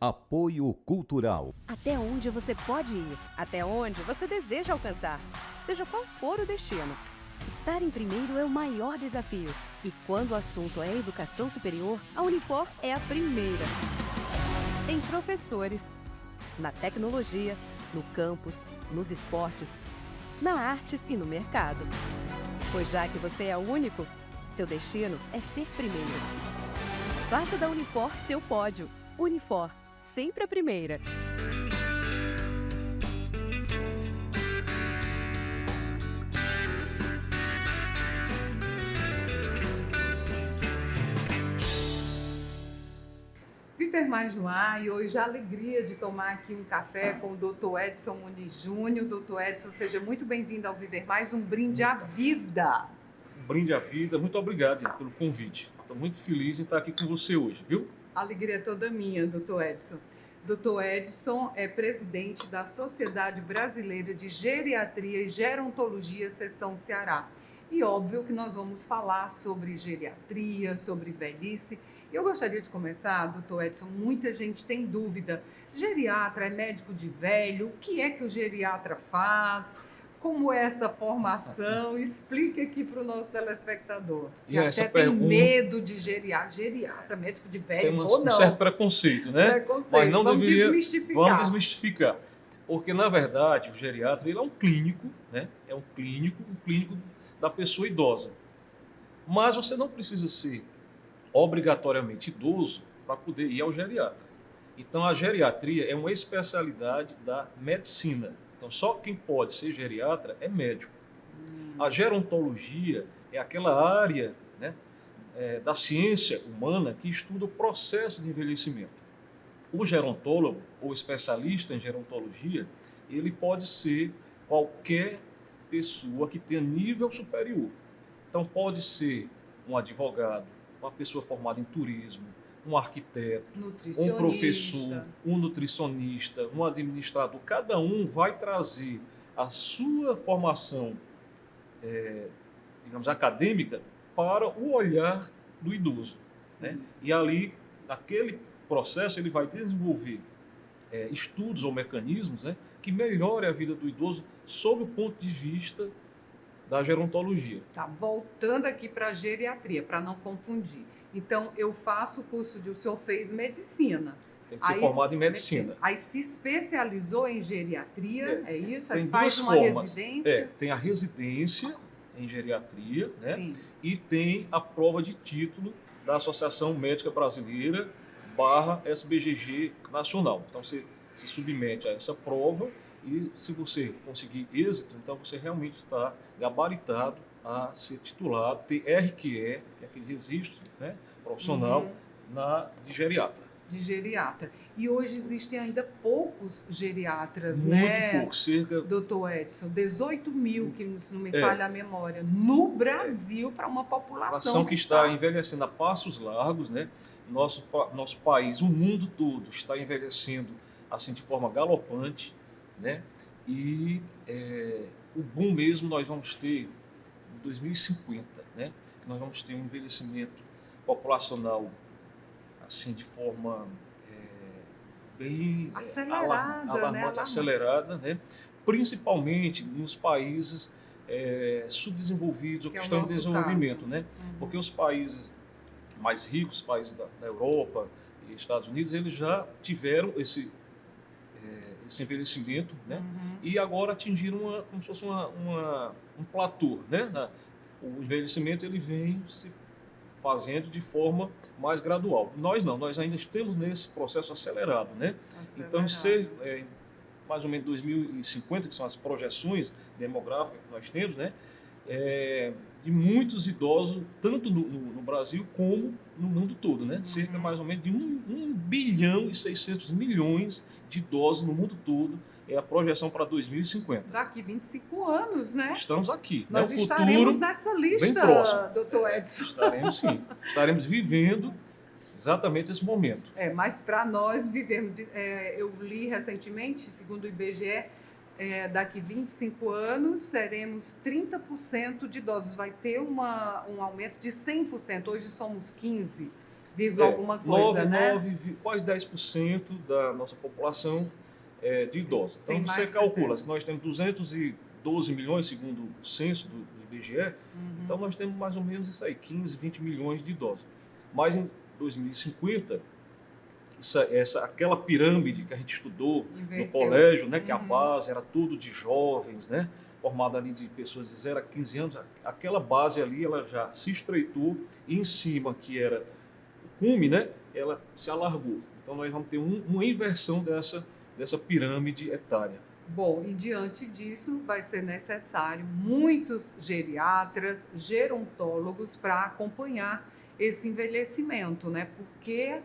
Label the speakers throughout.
Speaker 1: Apoio Cultural.
Speaker 2: Até onde você pode ir, até onde você deseja alcançar, seja qual for o destino. Estar em primeiro é o maior desafio. E quando o assunto é educação superior, a Unifor é a primeira. Em professores, na tecnologia, no campus, nos esportes, na arte e no mercado. Pois já que você é o único, seu destino é ser primeiro. Faça da Unifor seu pódio. Unifor, sempre a primeira.
Speaker 3: Viver Mais no Ar, e hoje a alegria de tomar aqui um café com o Dr. Edson Muniz Júnior. Dr. Edson, seja muito bem-vindo ao Viver Mais, um brinde à vida.
Speaker 4: Um brinde à vida, muito obrigado pelo convite. Estou muito feliz em estar aqui com você hoje, viu?
Speaker 3: A alegria é toda minha, Dr. Edson. Dr. Edson é presidente da Sociedade Brasileira de Geriatria e Gerontologia, Seção Ceará. E óbvio que nós vamos falar sobre geriatria, sobre velhice. Eu gostaria de começar, doutor Edson, muita gente tem dúvida. Geriatra é médico de velho? O que é que o geriatra faz? Como é essa formação? Explique aqui para o nosso telespectador. Que até tem medo de geriatra, médico de velho, ou não.
Speaker 4: Um certo preconceito, né?
Speaker 3: Preconceito.
Speaker 4: Mas não
Speaker 3: Vamos
Speaker 4: deveria...
Speaker 3: desmistificar.
Speaker 4: Vamos desmistificar. Porque, na verdade, o geriatra ele é um clínico, né? É um clínico da pessoa idosa. Mas você não precisa ser obrigatoriamente idoso para poder ir ao geriatra. Então, a geriatria é uma especialidade da medicina. Então, só quem pode ser geriatra é médico. A gerontologia é aquela área, né, da ciência humana que estuda o processo de envelhecimento. O gerontólogo, ou especialista em gerontologia, ele pode ser qualquer pessoa que tenha nível superior. Então, pode ser um advogado, uma pessoa formada em turismo, um arquiteto, um professor, um nutricionista, um administrador. Cada um vai trazer a sua formação, digamos, acadêmica para o olhar do idoso. Né? E ali, naquele processo, ele vai desenvolver estudos ou mecanismos, né, que melhorem a vida do idoso sob o ponto de vista da gerontologia.
Speaker 3: Tá, voltando aqui para a geriatria, para não confundir. Então, eu faço o curso o senhor fez medicina.
Speaker 4: Tem que ser formado em medicina.
Speaker 3: Aí se especializou em geriatria, é isso?
Speaker 4: Tem
Speaker 3: aí faz
Speaker 4: duas
Speaker 3: uma
Speaker 4: formas.
Speaker 3: residência?
Speaker 4: Tem a residência em geriatria, né?
Speaker 3: Sim.
Speaker 4: E tem a prova de título da Associação Médica Brasileira /SBGG Nacional. Então, você se submete a essa prova e, se você conseguir êxito, então você realmente está gabaritado a ser titulado, ter RQE, que é aquele registro, né, profissional, de geriatra.
Speaker 3: De geriatra. E hoje existem ainda poucos geriatras,
Speaker 4: Muito
Speaker 3: né?
Speaker 4: pouco, cerca...
Speaker 3: Doutor Edson, 18 mil, que se não me falha a memória, no Brasil, para uma população
Speaker 4: que está envelhecendo a passos largos, né? Nosso país, o mundo todo está envelhecendo assim de forma galopante, né? E o boom mesmo nós vamos ter em 2050, né? Nós vamos ter um envelhecimento populacional assim de forma bem alarmante, acelerada, né? Principalmente nos países subdesenvolvidos ou que estão em desenvolvimento, né? Porque os países mais ricos, os países da Europa e Estados Unidos, eles já tiveram esse envelhecimento, né? E agora atingiram como se fosse um platô, né? O envelhecimento ele vem se fazendo de forma mais gradual. Nós não, nós ainda estamos nesse processo acelerado, né? Então, mais ou menos 2050, que são as projeções demográficas que nós temos, né? De muitos idosos, tanto no Brasil como no mundo todo, né? Cerca mais ou menos de 1 bilhão e 600 milhões de idosos no mundo todo é a projeção para 2050.
Speaker 3: Daqui 25 anos, né?
Speaker 4: Estamos aqui.
Speaker 3: Nós
Speaker 4: né?
Speaker 3: estaremos nessa lista,
Speaker 4: bem próximo.
Speaker 3: doutor Edson.
Speaker 4: Estaremos sim. Estaremos vivendo exatamente esse momento.
Speaker 3: Mas para nós vivermos... eu li recentemente, segundo o IBGE, daqui 25 anos seremos 30% de idosos. Vai ter um aumento de 100%. Hoje somos 15%. alguma coisa, né?
Speaker 4: Quase 10% da nossa população é de idosos. Então,
Speaker 3: Tem
Speaker 4: você
Speaker 3: mais de
Speaker 4: calcula,
Speaker 3: 60.
Speaker 4: se nós temos 212 milhões, segundo o censo do IBGE, então nós temos mais ou menos isso aí, 15, 20 milhões de idosos. Mas em 2050, aquela pirâmide que a gente estudou
Speaker 3: Inverteu.
Speaker 4: no colégio, né, que a base era tudo de jovens, né, formada ali de pessoas de 0 a 15 anos, aquela base ali ela já se estreitou e em cima, que era o cume, né, ela se alargou. Então nós vamos ter uma inversão dessa pirâmide etária.
Speaker 3: Bom, e diante disso vai ser necessário muitos geriatras, gerontólogos para acompanhar esse envelhecimento, né? Porque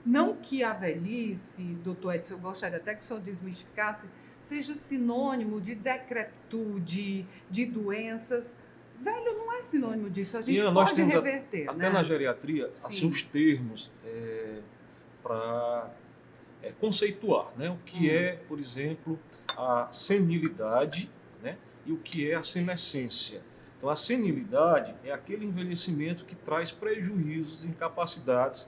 Speaker 3: não que a velhice, doutor Edson, eu gostaria até que o senhor desmistificasse, seja sinônimo de decrepitude, de doenças. Velho não é sinônimo disso, a gente
Speaker 4: Nós
Speaker 3: pode
Speaker 4: temos
Speaker 3: reverter,
Speaker 4: até
Speaker 3: né?
Speaker 4: na geriatria, assim,
Speaker 3: Sim.
Speaker 4: os termos para conceituar, né? O que é, por exemplo, a senilidade, né? E o que é a senescência. Então, a senilidade é aquele envelhecimento que traz prejuízos, incapacidades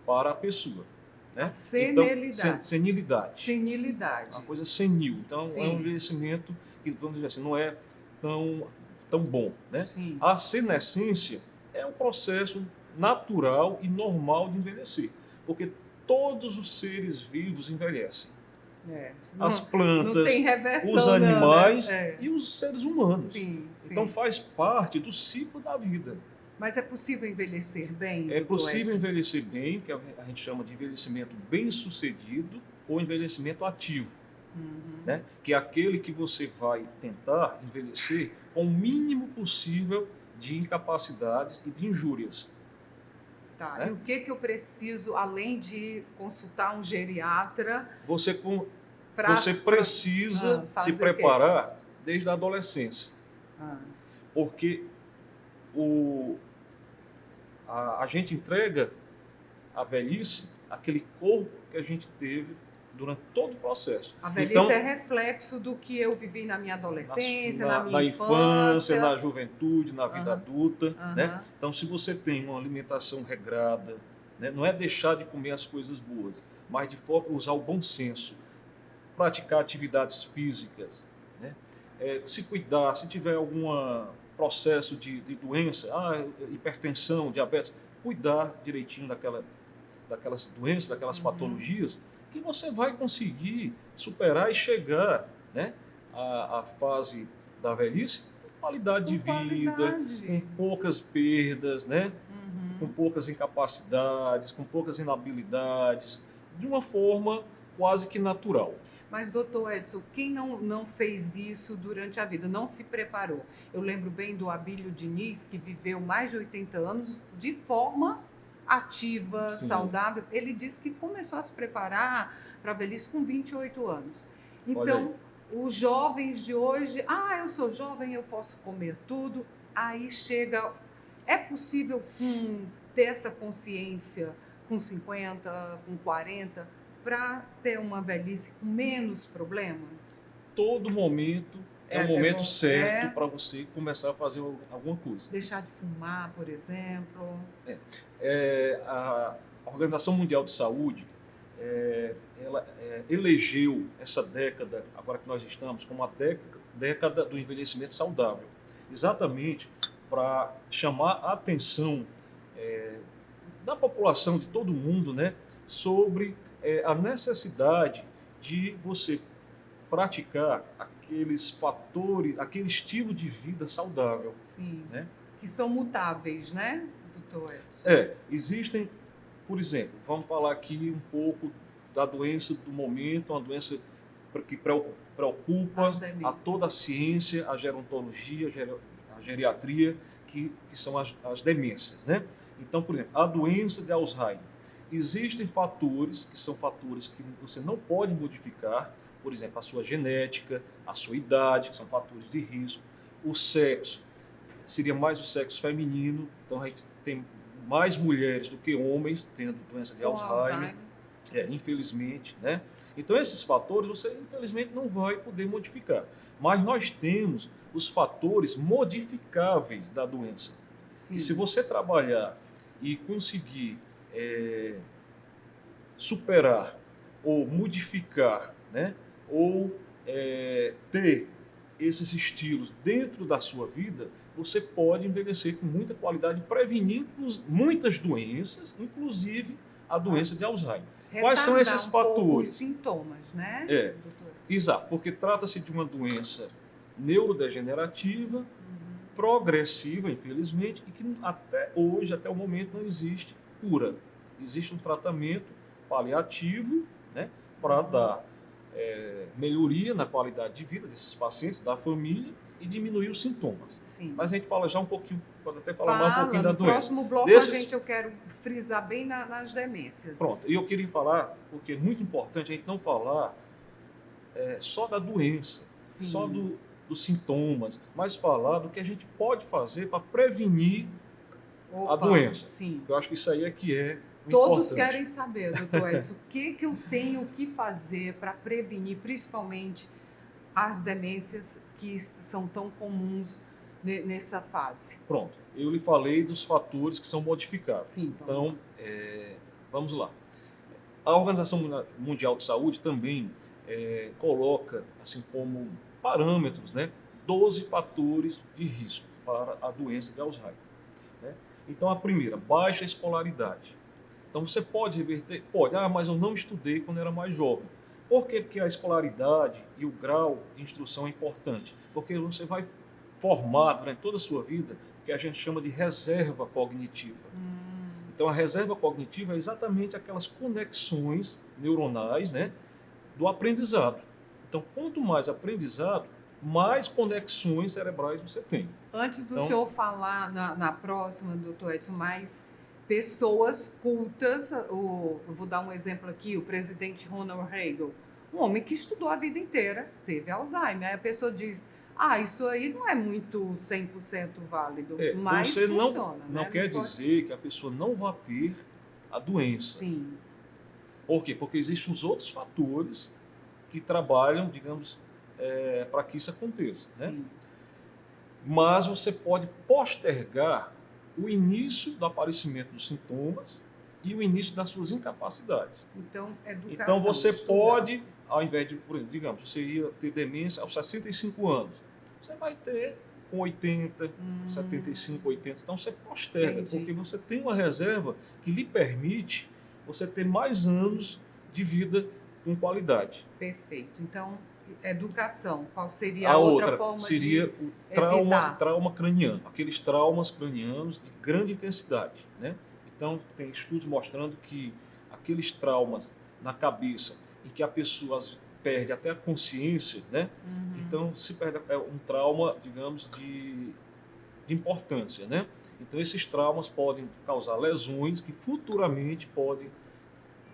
Speaker 4: para a pessoa. Né?
Speaker 3: A senilidade.
Speaker 4: Então, senilidade.
Speaker 3: Senilidade.
Speaker 4: Uma coisa senil. Então,
Speaker 3: Sim.
Speaker 4: é um envelhecimento que, vamos dizer assim, não é tão bom. Né?
Speaker 3: Sim.
Speaker 4: A senescência é um processo natural e normal de envelhecer, porque todos os seres vivos envelhecem. As plantas,
Speaker 3: não tem reversão,
Speaker 4: os animais
Speaker 3: não, né?
Speaker 4: e os seres humanos.
Speaker 3: Sim,
Speaker 4: então
Speaker 3: sim.
Speaker 4: faz parte do ciclo da vida.
Speaker 3: Mas é possível envelhecer bem?
Speaker 4: É possível
Speaker 3: Edson?
Speaker 4: envelhecer bem, que a gente chama de envelhecimento bem-sucedido ou envelhecimento ativo. Né? Que é aquele que você vai tentar envelhecer com o mínimo possível de incapacidades e de injúrias.
Speaker 3: Tá.
Speaker 4: Né?
Speaker 3: E o que eu preciso, além de consultar um geriatra?
Speaker 4: Você precisa se preparar desde a adolescência. Porque a gente entrega à velhice aquele corpo que a gente teve durante todo o processo.
Speaker 3: A velhice é reflexo do que eu vivi na minha adolescência, na minha
Speaker 4: infância, na juventude, na vida adulta. Né? Então, se você tem uma alimentação regrada, né? Não é deixar de comer as coisas boas, mas de usar o bom senso, praticar atividades físicas, né? Se cuidar, se tiver algum processo de doença, hipertensão, diabetes, cuidar direitinho daquelas doenças, daquelas patologias, que você vai conseguir superar e chegar, né, à fase da velhice com qualidade de vida, com poucas perdas, né, com poucas incapacidades, com poucas inabilidades, de uma forma quase que natural.
Speaker 3: Mas, doutor Edson, quem não fez isso durante a vida, não se preparou? Eu lembro bem do Abílio Diniz, que viveu mais de 80 anos de forma ativa,
Speaker 4: Sim.
Speaker 3: saudável. Ele disse que começou a se preparar para a velhice com 28 anos. Então, os jovens de hoje, eu sou jovem, eu posso comer tudo. Aí chega... É possível ter essa consciência com 50, com 40... para ter uma velhice com menos problemas?
Speaker 4: Todo momento é o momento certo para você começar a fazer alguma coisa.
Speaker 3: Deixar de fumar, por exemplo.
Speaker 4: A Organização Mundial de Saúde, ela elegeu essa década, agora que nós estamos, como a década do envelhecimento saudável, exatamente para chamar a atenção da população, de todo mundo, né, sobre a necessidade de você praticar aqueles fatores, aquele estilo de vida saudável.
Speaker 3: Sim,
Speaker 4: né?
Speaker 3: Que são mutáveis, né, doutor Edson?
Speaker 4: Existem, por exemplo, vamos falar aqui um pouco da doença do momento, uma doença que preocupa a toda a ciência, a gerontologia, a geriatria, que são as demências, né? Então, por exemplo, a doença de Alzheimer. Existem fatores que são fatores que você não pode modificar, por exemplo, a sua genética, a sua idade, que são fatores de risco, o sexo, seria mais o sexo feminino, então a gente tem mais mulheres do que homens tendo doença de Alzheimer, infelizmente, né? Então esses fatores você infelizmente não vai poder modificar, mas nós temos os fatores modificáveis da doença, que se você trabalhar e conseguir superar ou modificar, né? Ou ter esses estilos dentro da sua vida, você pode envelhecer com muita qualidade, prevenir muitas doenças, inclusive a doença de Alzheimer. Quais são esses fatores?
Speaker 3: Os sintomas, né, doutor?
Speaker 4: Exato, porque trata-se de uma doença neurodegenerativa, progressiva, infelizmente, e que até hoje, até o momento, não existe cura. Existe um tratamento paliativo, né, para dar melhoria na qualidade de vida desses pacientes, da família, e diminuir os sintomas.
Speaker 3: Sim.
Speaker 4: Mas a gente fala já um pouquinho, pode até falar mais um pouquinho da doença.
Speaker 3: No próximo bloco, eu quero frisar bem nas demências.
Speaker 4: Pronto, e eu queria falar, porque é muito importante a gente não falar só da doença,
Speaker 3: Sim.
Speaker 4: só dos sintomas, mas falar do que a gente pode fazer para prevenir a doença.
Speaker 3: Sim.
Speaker 4: Eu acho que isso aí é que é
Speaker 3: Todos
Speaker 4: importante.
Speaker 3: querem saber, doutor Edson, o que eu tenho que fazer para prevenir, principalmente, as demências que são tão comuns nessa fase.
Speaker 4: Pronto, eu lhe falei dos fatores que são modificados.
Speaker 3: Sim,
Speaker 4: então, vamos lá. A Organização Mundial de Saúde também coloca, assim como parâmetros, né, 12 fatores de risco para a doença de Alzheimer. Né? Então, a primeira, baixa escolaridade. Então, você pode reverter? Pode. Mas eu não estudei quando era mais jovem. Por quê? Porque a escolaridade e o grau de instrução é importante. Porque você vai formar durante toda a sua vida o que a gente chama de reserva cognitiva. Então, a reserva cognitiva é exatamente aquelas conexões neuronais, né, do aprendizado. Então, quanto mais aprendizado, mais conexões cerebrais você tem.
Speaker 3: Antes do senhor falar na próxima, doutor Edson, mais pessoas cultas, eu vou dar um exemplo aqui, o presidente Ronald Reagan, um homem que estudou a vida inteira, teve Alzheimer. Aí a pessoa diz, isso aí não é muito 100% válido, mas
Speaker 4: você
Speaker 3: funciona.
Speaker 4: Não quer dizer que a pessoa não vá ter a doença.
Speaker 3: Sim.
Speaker 4: Por quê? Porque existem os outros fatores que trabalham, digamos, para que isso aconteça. Né?
Speaker 3: Sim.
Speaker 4: Mas você pode postergar o início do aparecimento dos sintomas e o início das suas incapacidades.
Speaker 3: Então, educação.
Speaker 4: Então, você pode, ao invés de, por exemplo, digamos, você ia ter demência aos 65 anos, você vai ter com 80, 75, 80. Então, você posterga, porque você tem uma reserva que lhe permite você ter mais anos de vida com qualidade.
Speaker 3: Perfeito. Então, educação. Qual seria
Speaker 4: a
Speaker 3: outra forma
Speaker 4: seria
Speaker 3: de
Speaker 4: o trauma craniano, aqueles traumas cranianos de grande intensidade, né? Então, tem estudos mostrando que aqueles traumas na cabeça em que a pessoa perde até a consciência, né? Então, se perde um trauma, digamos, de importância, né? Então, esses traumas podem causar lesões que futuramente podem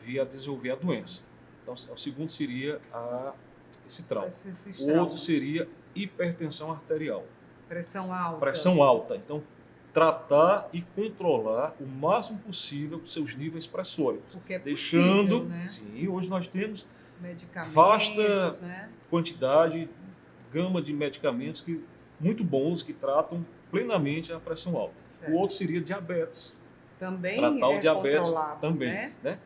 Speaker 4: vir a desenvolver a doença. Então, o segundo seria esse trauma. O outro seria hipertensão arterial.
Speaker 3: Pressão alta.
Speaker 4: Pressão alta. Então, tratar e controlar o máximo possível os seus níveis pressóricos.
Speaker 3: Porque é
Speaker 4: deixando,
Speaker 3: possível, né?
Speaker 4: Sim, hoje nós temos
Speaker 3: vasta,
Speaker 4: né, quantidade, gama de medicamentos muito bons que tratam plenamente a pressão alta. Certo. O outro seria diabetes.
Speaker 3: Também
Speaker 4: tratar o diabetes também,
Speaker 3: né?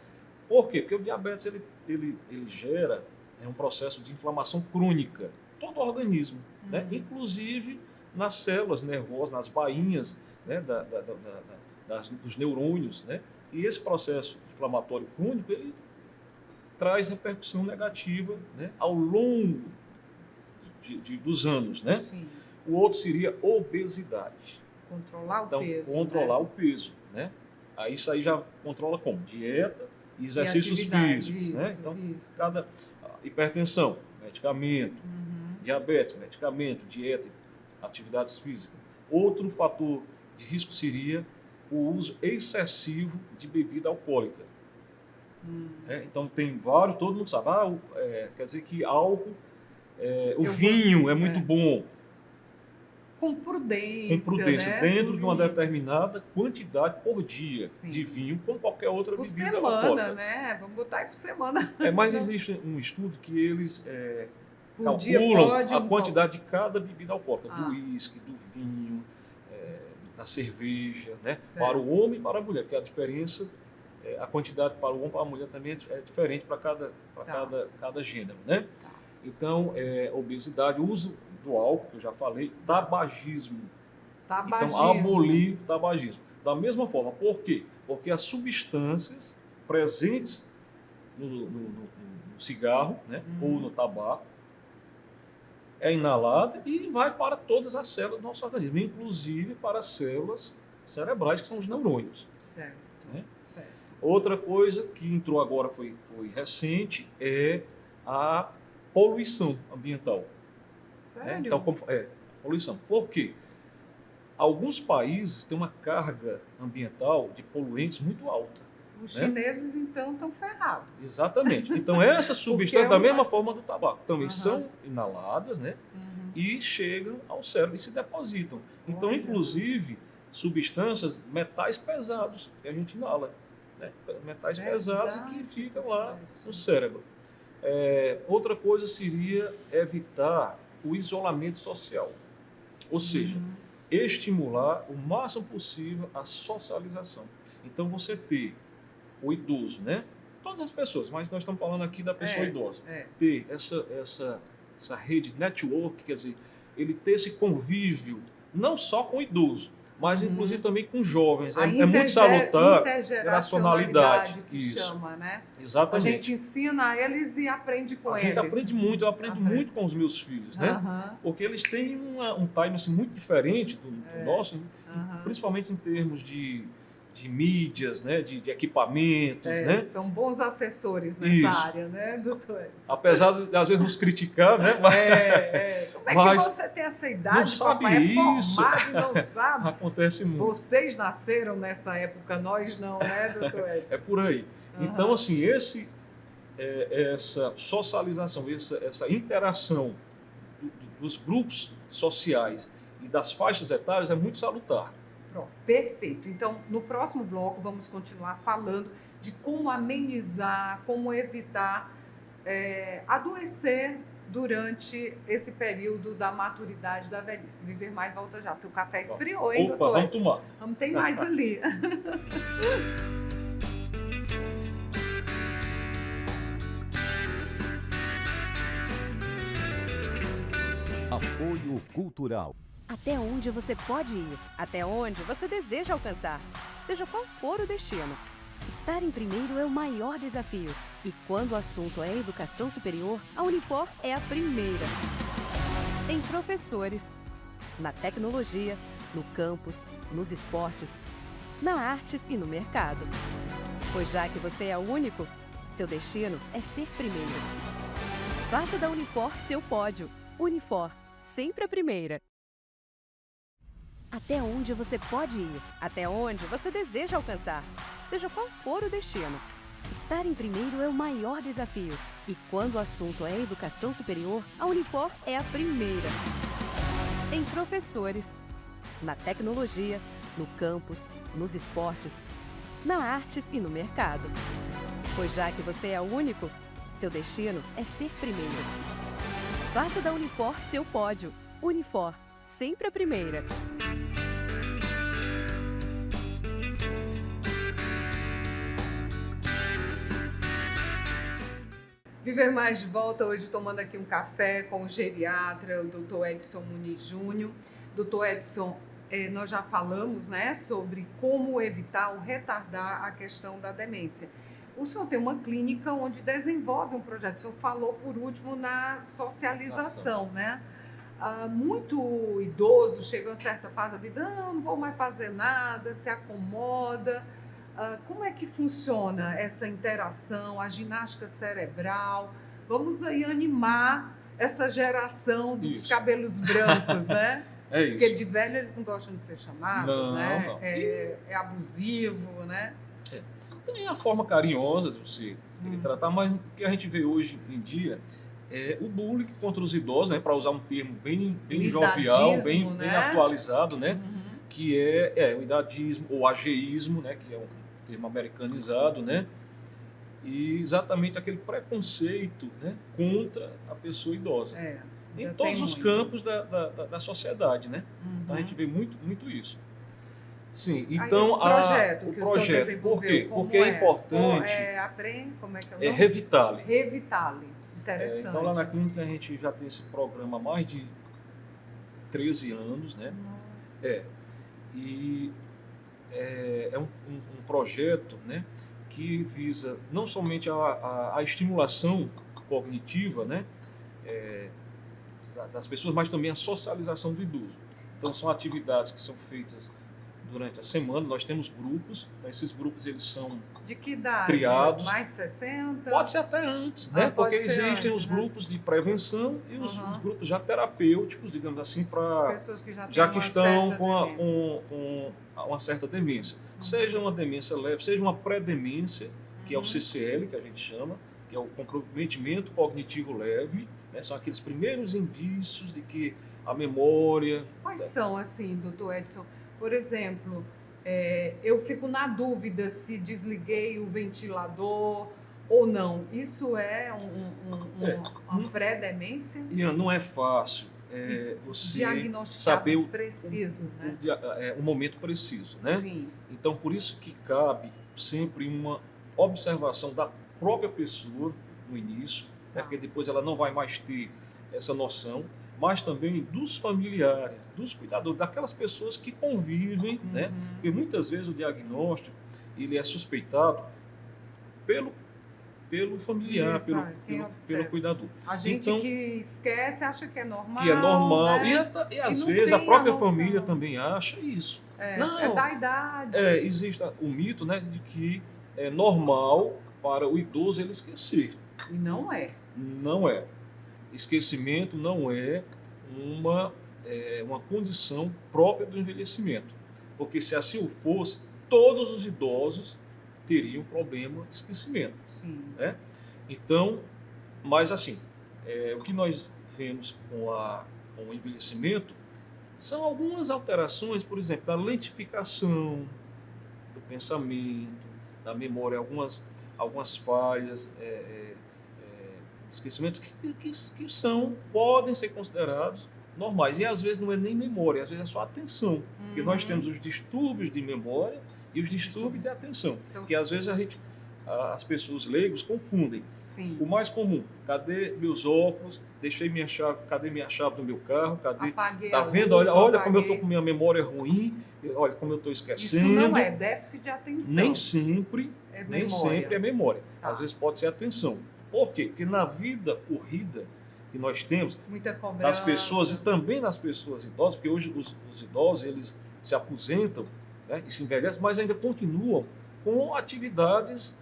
Speaker 4: Por quê? Porque o diabetes ele gera um processo de inflamação crônica, todo o organismo, né? Inclusive nas células nervosas, nas bainhas, né? dos neurônios, né? E esse processo inflamatório crônico, ele traz repercussão negativa, né? Ao longo dos anos, né?
Speaker 3: Sim.
Speaker 4: O outro seria obesidade.
Speaker 3: Controlar o peso.
Speaker 4: Controlar o peso, né? Aí isso aí já controla como? Dieta e exercícios físicos, né? Então, cada hipertensão, medicamento, diabetes, medicamento, dieta, atividades físicas. Outro fator de risco seria o uso excessivo de bebida alcoólica. Então, tem vários, todo mundo sabe, quer dizer que álcool, vinho é muito bom.
Speaker 3: Com prudência,
Speaker 4: né? Dentro de uma determinada quantidade por dia.
Speaker 3: Sim.
Speaker 4: De vinho, como qualquer outra
Speaker 3: por
Speaker 4: bebida
Speaker 3: semana,
Speaker 4: alcoólica.
Speaker 3: Né? Vamos botar aí por semana.
Speaker 4: Mas existe um estudo que eles
Speaker 3: por
Speaker 4: calculam a quantidade de cada bebida alcoólica, do uísque, do vinho, da cerveja, né? Para o homem e para a mulher, porque a diferença a quantidade para o homem e para a mulher também é diferente para cada gênero, né?
Speaker 3: Tá.
Speaker 4: Então, obesidade, uso do álcool, que eu já falei, tabagismo.
Speaker 3: Tabagismo.
Speaker 4: Então, abolir o tabagismo. Da mesma forma, por quê? Porque as substâncias presentes no cigarro, né, ou no tabaco, é inalada e vai para todas as células do nosso organismo, inclusive para as células cerebrais, que são os neurônios.
Speaker 3: Certo,
Speaker 4: Né?
Speaker 3: certo.
Speaker 4: Outra coisa que entrou agora, foi recente, é a poluição ambiental.
Speaker 3: Sério?
Speaker 4: Né? Então, poluição. Por quê? Alguns países têm uma carga ambiental de poluentes muito alta.
Speaker 3: Os
Speaker 4: né?
Speaker 3: chineses, então, estão ferrados.
Speaker 4: Exatamente. Então, essas substâncias, da mesma forma do tabaco, também
Speaker 3: Uhum.
Speaker 4: são inaladas, né? E chegam ao cérebro e se depositam. Então,
Speaker 3: Olha.
Speaker 4: inclusive, substâncias, metais pesados que a gente inala. Né? Metais pesados que ficam lá no cérebro. Outra coisa seria evitar o isolamento social. Ou seja, estimular o máximo possível a socialização. Então, você ter o idoso, né? Todas as pessoas, mas nós estamos falando aqui da pessoa idosa. Ter essa rede network, quer dizer, ele ter esse convívio, não só com o idoso, mas inclusive também com jovens. É muito salutar a racionalidade.
Speaker 3: Que chama, né?
Speaker 4: Exatamente.
Speaker 3: A gente ensina eles e aprende com eles.
Speaker 4: A gente aprende muito, eu aprendo muito com os meus filhos, né? Porque eles têm um time assim, muito diferente do nosso, principalmente em termos de mídias, né? de equipamentos. Né?
Speaker 3: São bons assessores nessa área, né, doutor Edson?
Speaker 4: Apesar de, às vezes, nos criticar, né?
Speaker 3: Como é que você tem essa idade?
Speaker 4: Não sabe isso.
Speaker 3: Formado e não sabe.
Speaker 4: Acontece muito.
Speaker 3: Vocês nasceram nessa época, nós não, né, doutor Edson?
Speaker 4: É por aí. Então, assim, essa socialização, essa interação dos grupos sociais e das faixas etárias é muito salutar.
Speaker 3: Pronto, perfeito. Então, no próximo bloco, vamos continuar falando de como amenizar, como evitar adoecer durante esse período da maturidade da velhice. Viver Mais volta já. Seu café esfriou, hein, doutor?
Speaker 4: Vamos tomar.
Speaker 3: Vamos ter mais ali.
Speaker 1: Apoio Cultural.
Speaker 2: Até onde você pode ir, até onde você deseja alcançar, seja qual for o destino. Estar em primeiro é o maior desafio. E quando o assunto é educação superior, a Unifor é a primeira. Em professores, na tecnologia, no campus, nos esportes, na arte e no mercado. Pois já que você é o único, seu destino é ser primeiro. Faça da Unifor seu pódio. Unifor, sempre a primeira. Até onde você pode ir, até onde você deseja alcançar, seja qual for o destino. Estar em primeiro é o maior desafio. E quando o assunto é educação superior, a Unifor é a primeira. Em professores, na tecnologia, no campus, nos esportes, na arte e no mercado. Pois já que você é o único, seu destino é ser primeiro. Faça da Unifor seu pódio. Unifor, sempre a primeira.
Speaker 3: Viver Mais de volta, hoje tomando aqui um café com o geriatra, o Dr. Edson Muniz Júnior. Dr. Edson, nós já falamos, né, sobre como evitar ou retardar a questão da demência. O senhor tem uma clínica onde desenvolve um projeto, o senhor falou por último na socialização, né? Muito idoso, chega a certa fase da vida, não vou mais fazer nada, se acomoda. Como é que funciona essa interação, a ginástica cerebral? Vamos aí animar essa geração dos cabelos brancos, né?
Speaker 4: É isso.
Speaker 3: Porque de velho eles não gostam de ser chamados,
Speaker 4: não,
Speaker 3: né?
Speaker 4: Não.
Speaker 3: É abusivo, né?
Speaker 4: Tem a forma carinhosa de você tratar, mas o que a gente vê hoje em dia é o bullying contra os idosos, né? Para usar um termo bem jovial, bem atualizado, né? Que é o idadismo ou ageísmo, né? Que é um termo americanizado, né? E exatamente aquele preconceito, né? Contra a pessoa idosa. Em todos os campos da sociedade, né? Então a gente vê muito isso. Sim,
Speaker 3: Aí
Speaker 4: então
Speaker 3: esse projeto
Speaker 4: o
Speaker 3: que o senhor
Speaker 4: projeto,
Speaker 3: desenvolveu,
Speaker 4: por quê?
Speaker 3: como
Speaker 4: Porque é importante,
Speaker 3: como é que é o
Speaker 4: é
Speaker 3: nome?
Speaker 4: Revitale.
Speaker 3: Revitale. Interessante.
Speaker 4: Então lá na clínica a gente já tem esse programa há mais de 13 anos, né?
Speaker 3: Nossa.
Speaker 4: E é um projeto, né, que visa não somente a estimulação cognitiva, né, é, das pessoas, mas também a socialização do idoso. Então são atividades que são feitas durante a semana. Nós temos grupos, né, esses grupos eles são
Speaker 3: De que idade?
Speaker 4: triados.
Speaker 3: Mais de 60?
Speaker 4: Pode ser até antes, né? Porque
Speaker 3: Pode ser
Speaker 4: existem
Speaker 3: antes,
Speaker 4: os
Speaker 3: né?
Speaker 4: grupos de prevenção e os grupos já terapêuticos, digamos assim, para
Speaker 3: Pessoas que já têm
Speaker 4: já que
Speaker 3: uma
Speaker 4: estão
Speaker 3: certa
Speaker 4: com,
Speaker 3: demência.
Speaker 4: com uma certa demência. Seja uma demência leve, seja uma pré-demência, que é o
Speaker 3: Uhum.
Speaker 4: CCL, que a gente chama, que é o comprometimento cognitivo leve, né? São aqueles primeiros indícios de que a memória...
Speaker 3: Quais são, assim, doutor Edson? Por exemplo, eu fico na dúvida se desliguei o ventilador ou não. Isso é uma pré-demência?
Speaker 4: Ian, não é fácil você
Speaker 3: Diagnosticar
Speaker 4: saber
Speaker 3: preciso, né?
Speaker 4: o momento preciso, né?
Speaker 3: Sim.
Speaker 4: Então, por isso que cabe sempre uma observação da própria pessoa no início,
Speaker 3: Tá.
Speaker 4: porque depois ela não vai mais ter essa noção, mas também dos familiares, dos cuidadores, daquelas pessoas que convivem, né?
Speaker 3: Uhum.
Speaker 4: Porque muitas vezes o diagnóstico ele é suspeitado pelo familiar,
Speaker 3: Quem
Speaker 4: pelo
Speaker 3: observa.
Speaker 4: cuidador.
Speaker 3: A gente
Speaker 4: Então,
Speaker 3: que esquece acha que é normal.
Speaker 4: que é normal.
Speaker 3: Né?
Speaker 4: E às
Speaker 3: não
Speaker 4: vezes a
Speaker 3: tem
Speaker 4: própria
Speaker 3: noção.
Speaker 4: família também acha isso. Não,
Speaker 3: É da idade.
Speaker 4: existe o mito, né, de que é normal para o idoso ele esquecer.
Speaker 3: E não é.
Speaker 4: Não é. Esquecimento não é uma condição própria do envelhecimento. Porque se assim o fosse, todos os idosos teriam problema de esquecimento.
Speaker 3: Sim.
Speaker 4: Né? Então, mas assim, o que nós vemos com o envelhecimento são algumas alterações, por exemplo, da lentificação do pensamento, da memória, algumas falhas, esquecimentos que podem ser considerados normais. E às vezes não é nem memória, às vezes é só atenção. Porque nós temos os distúrbios de memória e os distúrbios de atenção.
Speaker 3: Então,
Speaker 4: que às vezes as pessoas leigos confundem.
Speaker 3: sim.
Speaker 4: O mais comum, cadê meus óculos? Deixei minha chave, cadê minha chave do meu carro? Cadê?
Speaker 3: Apaguei
Speaker 4: Tá
Speaker 3: a
Speaker 4: vendo?
Speaker 3: luz,
Speaker 4: Olha como eu
Speaker 3: apaguei.
Speaker 4: estou com minha memória ruim, olha como eu estou esquecendo.
Speaker 3: Isso não é déficit de atenção.
Speaker 4: Nem sempre
Speaker 3: é
Speaker 4: nem
Speaker 3: memória.
Speaker 4: sempre é memória.
Speaker 3: Tá.
Speaker 4: Às vezes pode ser atenção. Por quê? Porque na vida corrida que nós temos,
Speaker 3: Muita cobrança.
Speaker 4: das pessoas e também nas pessoas idosas, porque hoje os idosos eles se aposentam, né, e se envelhecem, mas ainda continuam com atividades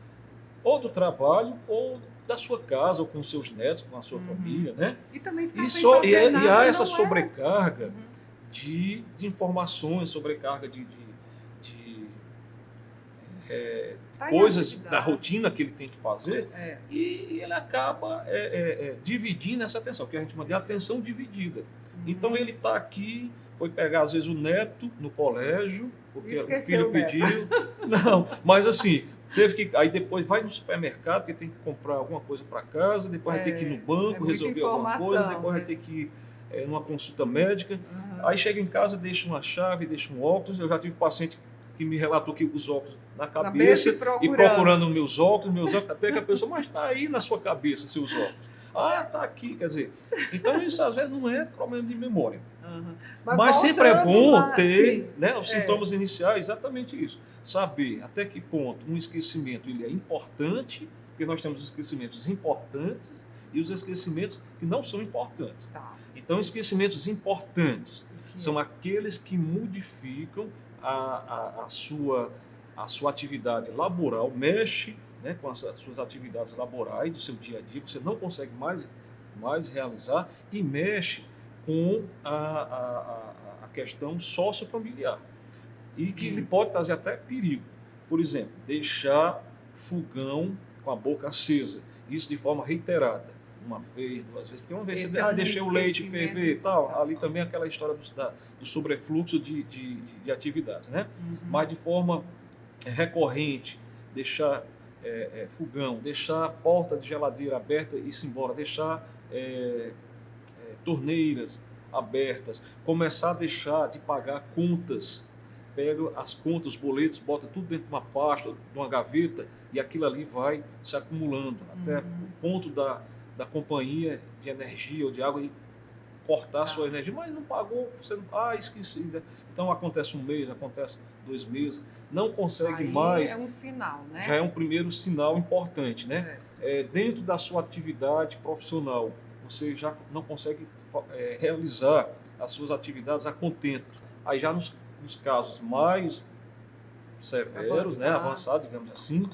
Speaker 4: ou do trabalho ou da sua casa, ou com seus netos, com a sua família, né?
Speaker 3: E também ficar
Speaker 4: E,
Speaker 3: sem
Speaker 4: só,
Speaker 3: fazer
Speaker 4: e
Speaker 3: nada
Speaker 4: há essa
Speaker 3: não é.
Speaker 4: sobrecarga de informações, sobrecarga de
Speaker 3: Tá em
Speaker 4: coisas
Speaker 3: atividade.
Speaker 4: da rotina que ele tem que fazer,
Speaker 3: É.
Speaker 4: e ele acaba dividindo essa atenção, que a gente chama de atenção dividida. Então ele está aqui, foi pegar às vezes o neto no colégio, porque o
Speaker 3: Esqueceu
Speaker 4: filho
Speaker 3: o neto.
Speaker 4: pediu. Não, mas assim, teve que. Aí depois vai no supermercado, porque tem que comprar alguma coisa para casa, depois vai ter que ir no banco,
Speaker 3: muita
Speaker 4: resolver alguma coisa,
Speaker 3: informação,
Speaker 4: depois vai
Speaker 3: né?
Speaker 4: ter que ir numa consulta médica.
Speaker 3: Uhum.
Speaker 4: Aí chega em casa, deixa uma chave, deixa um óculos. Eu já tive paciente que me relatou que os óculos na cabeça
Speaker 3: e
Speaker 4: e procurando meus óculos, até que a pessoa, mas está aí na sua cabeça seus óculos. Ah, está aqui, quer dizer. Então isso às vezes não é problema de memória.
Speaker 3: Uhum.
Speaker 4: Mas sempre é
Speaker 3: voltando
Speaker 4: bom
Speaker 3: lá,
Speaker 4: ter,
Speaker 3: sim.
Speaker 4: né, os sintomas iniciais, exatamente isso. Saber até que ponto um esquecimento ele é importante, porque nós temos os esquecimentos importantes e os esquecimentos que não são importantes.
Speaker 3: Tá.
Speaker 4: Então, esquecimentos importantes
Speaker 3: Que
Speaker 4: são aqueles que modificam a sua atividade laboral, mexe, né, com as suas atividades laborais do seu dia a dia, você não consegue mais realizar, e mexe com a questão sociofamiliar, e que lhe pode trazer até perigo. Por exemplo, deixar fogão com a boca acesa, isso de forma reiterada, uma vez, duas vezes, porque uma vez
Speaker 3: Esse
Speaker 4: você
Speaker 3: é um
Speaker 4: deixei o leite
Speaker 3: esquecimento.
Speaker 4: ferver e tal, ali também aquela história do sobrefluxo de atividades, né?
Speaker 3: Uhum.
Speaker 4: Mas de forma recorrente, deixar fogão, deixar a porta de geladeira aberta e ir embora, deixar torneiras abertas, começar a deixar de pagar contas pega as contas, os boletos, bota tudo dentro de uma pasta, de uma gaveta, e aquilo ali vai se acumulando, até o ponto da companhia de energia ou de água e cortar a sua energia. Mas não pagou, você não... esqueci. Né? Então acontece um mês, acontece 2 meses, não consegue
Speaker 3: Aí
Speaker 4: mais.
Speaker 3: é um sinal, né?
Speaker 4: Já é um primeiro sinal importante, né? Dentro da sua atividade profissional, você já não consegue realizar as suas atividades a contento. Aí já nos casos mais severos, né, avançados, digamos assim,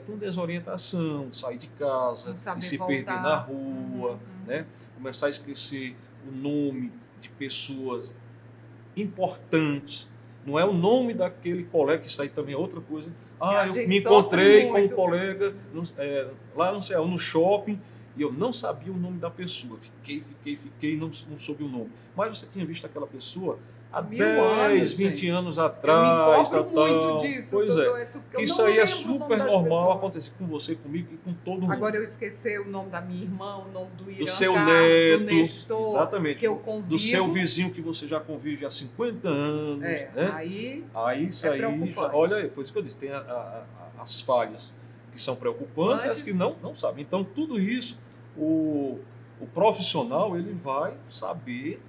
Speaker 4: com desorientação, sair de casa, e se perder na rua, né, começar a esquecer o nome de pessoas importantes. Não é o nome daquele colega, que isso aí também é outra coisa. Eu me encontrei com um colega lá no shopping, e eu não sabia o nome da pessoa. Fiquei, não soube o nome. Mas você tinha visto aquela pessoa há 10, 20 anos atrás.
Speaker 3: Eu me cobro muito disso,
Speaker 4: pois
Speaker 3: doutor Edson, porque
Speaker 4: isso aí é super normal acontecer com você, comigo e com todo mundo.
Speaker 3: Agora eu esqueci o nome da minha irmã, o nome do Irã,
Speaker 4: do seu
Speaker 3: Carlos,
Speaker 4: neto,
Speaker 3: do Nestor,
Speaker 4: exatamente,
Speaker 3: que eu convivo.
Speaker 4: do seu vizinho que você já convive há 50 anos. Né? Aí isso aí, olha aí, por isso que eu disse, tem as falhas que são preocupantes e as que não sabem. Então, tudo isso, o profissional ele vai saber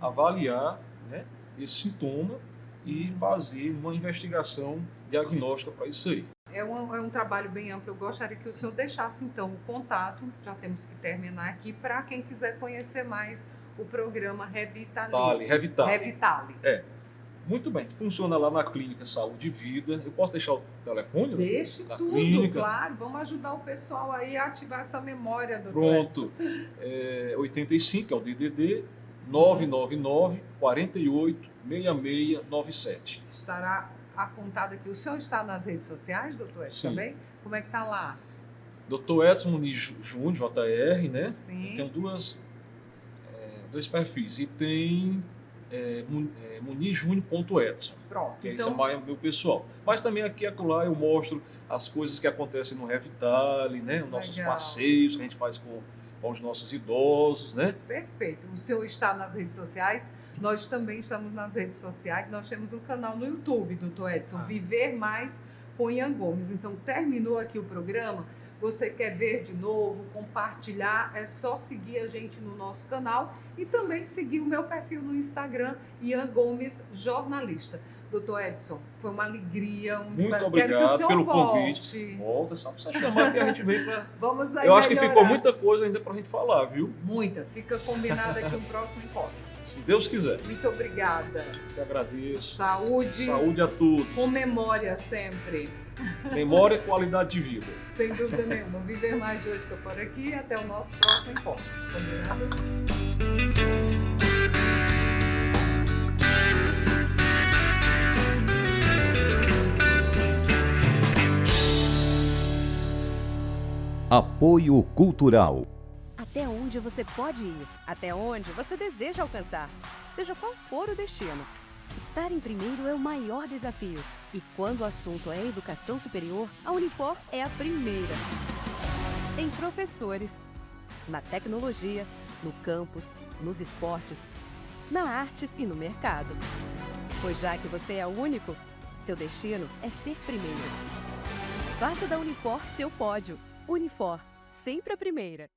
Speaker 4: avaliar, né, esse sintoma e fazer uma investigação diagnóstica para isso aí.
Speaker 3: É um trabalho bem amplo. Eu gostaria que o senhor deixasse, então, o contato, já temos que terminar aqui, para quem quiser conhecer mais o programa Revitalize. Revitale.
Speaker 4: Muito bem, funciona lá na Clínica Saúde e Vida. Eu posso deixar o telefone?
Speaker 3: Deixe tudo,
Speaker 4: clínica.
Speaker 3: Claro. Vamos ajudar o pessoal aí a ativar essa memória, doutor
Speaker 4: Pronto. 85, é o DDD, 999 48 6697.
Speaker 3: Estará apontado aqui. O senhor está nas redes sociais, doutor Edson, também? Como é que está lá?
Speaker 4: Dr. Edson Muniz Júnior, JR, né?
Speaker 3: Sim.
Speaker 4: Tem dois perfis. E tem munizjúnior.edson.
Speaker 3: Pronto.
Speaker 4: Que então... esse é mais meu pessoal. Mas também aqui e acolá eu mostro as coisas que acontecem no Revitale, né? Os nossos passeios que a gente faz com os nossos idosos, né?
Speaker 3: Perfeito. O senhor está nas redes sociais, nós também estamos nas redes sociais, nós temos um canal no YouTube, doutor Edson, Viver Mais com Ian Gomes. Então, terminou aqui o programa, você quer ver de novo, compartilhar, é só seguir a gente no nosso canal e também seguir o meu perfil no Instagram, Ian Gomes Jornalista. Doutor Edson, foi uma alegria.
Speaker 4: Muito obrigado pelo convite. Volta, só para chamar que a gente veio para...
Speaker 3: Vamos aí.
Speaker 4: Eu acho que ficou muita coisa ainda para a gente falar, viu?
Speaker 3: Muita. Fica combinado aqui um próximo encontro.
Speaker 4: Se Deus quiser.
Speaker 3: Muito obrigada.
Speaker 4: Eu agradeço.
Speaker 3: Saúde.
Speaker 4: Saúde a todos.
Speaker 3: Com memória sempre.
Speaker 4: Memória e qualidade de vida.
Speaker 3: Sem dúvida nenhuma. Viver Mais de hoje estou por aqui. Até o nosso próximo encontro. Combinado?
Speaker 1: Apoio Cultural.
Speaker 2: Até onde você pode ir, até onde você deseja alcançar, seja qual for o destino. Estar em primeiro é o maior desafio. E quando o assunto é educação superior, a Unifor é a primeira. Em professores, na tecnologia, no campus, nos esportes, na arte e no mercado. Pois já que você é o único, seu destino é ser primeiro. Faça da Unifor seu pódio. Unifor, sempre a primeira.